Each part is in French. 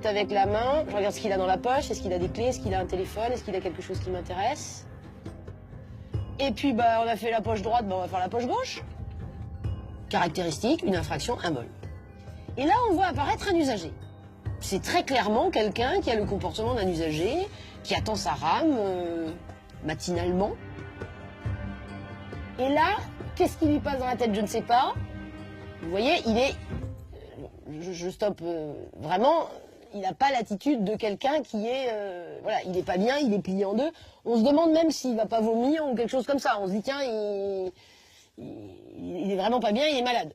avec la main, je regarde ce qu'il a dans la poche, est-ce qu'il a des clés, est-ce qu'il a un téléphone, est-ce qu'il a quelque chose qui m'intéresse. Et puis bah, on a fait la poche droite, bah, on va faire la poche gauche. Caractéristique, une infraction, un vol. Et là, on voit apparaître un usager. C'est très clairement quelqu'un qui a le comportement d'un usager, qui attend sa rame matinalement. Et là, qu'est-ce qui lui passe dans la tête, je ne sais pas. Vous voyez, il est... Je stoppe vraiment, il n'a pas l'attitude de quelqu'un qui est... voilà, il n'est pas bien, il est plié en deux. On se demande même s'il ne va pas vomir ou quelque chose comme ça. On se dit, tiens, il est vraiment pas bien, il est malade.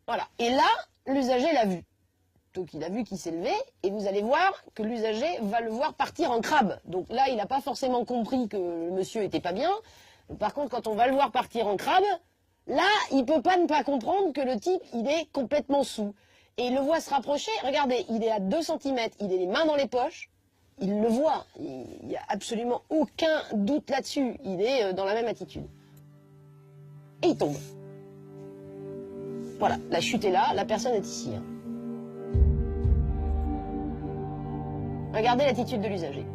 Voilà. Et là, l'usager l'a vu. Donc il a vu qu'il s'est levé, et vous allez voir que l'usager va le voir partir en crabe. Donc là, il n'a pas forcément compris que le monsieur était pas bien. Par contre, quand on va le voir partir en crabe, là, il peut pas ne pas comprendre que le type, il est complètement saoul. Et il le voit se rapprocher, regardez, il est à 2 cm, il a les mains dans les poches, il le voit, il n'y a absolument aucun doute là-dessus, il est dans la même attitude. Et il tombe. Voilà, la chute est là, la personne est ici. Hein. Regardez l'attitude de l'usager.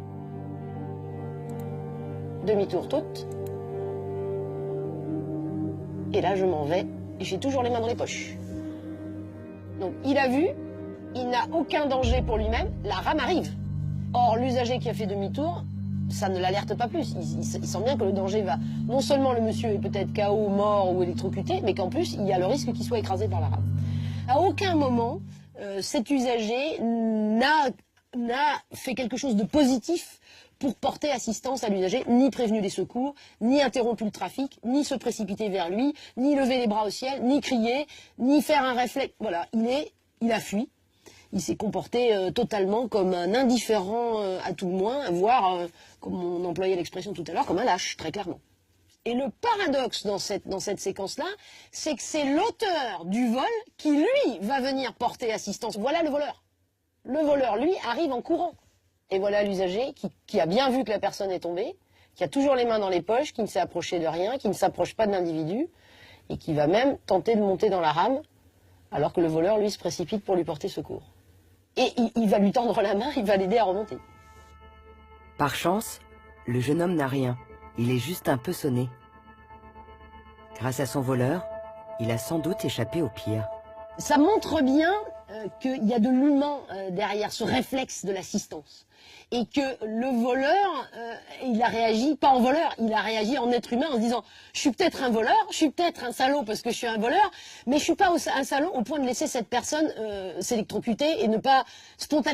Demi-tour toute. Et là, je m'en vais, et j'ai toujours les mains dans les poches. Donc, il a vu, il n'a aucun danger pour lui-même, la rame arrive. Or, l'usager qui a fait demi-tour, ça ne l'alerte pas plus. Il sent bien que le danger va... Non seulement le monsieur est peut-être KO, mort ou électrocuté, mais qu'en plus, il y a le risque qu'il soit écrasé par la rame. À aucun moment, cet usager n'a fait quelque chose de positif pour porter assistance à l'usager, ni prévenu des secours, ni interrompu le trafic, ni se précipiter vers lui, ni lever les bras au ciel, ni crier, ni faire un réflexe. Voilà, il a fui. Il s'est comporté totalement comme un indifférent à tout le moins, voire, comme on employait l'expression tout à l'heure, comme un lâche, très clairement. Et le paradoxe dans cette séquence-là, c'est que c'est l'auteur du vol qui, lui, va venir porter assistance. Voilà le voleur. Le voleur, lui, arrive en courant. Et voilà l'usager qui a bien vu que la personne est tombée, qui a toujours les mains dans les poches, qui ne s'est approché de rien, qui ne s'approche pas de l'individu, et qui va même tenter de monter dans la rame, alors que le voleur, lui, se précipite pour lui porter secours. Et il va lui tendre la main, il va l'aider à remonter. Par chance, le jeune homme n'a rien. Il est juste un peu sonné. Grâce à son voleur, il a sans doute échappé au pire. Ça montre bien qu'il y a de l'humain derrière ce réflexe de l'assistance. Et que le voleur, il a réagi pas en voleur, il a réagi en être humain en se disant « Je suis peut-être un voleur, je suis peut-être un salaud parce que je suis un voleur, mais je suis pas un salaud au point de laisser cette personne s'électrocuter et ne pas spontanément... »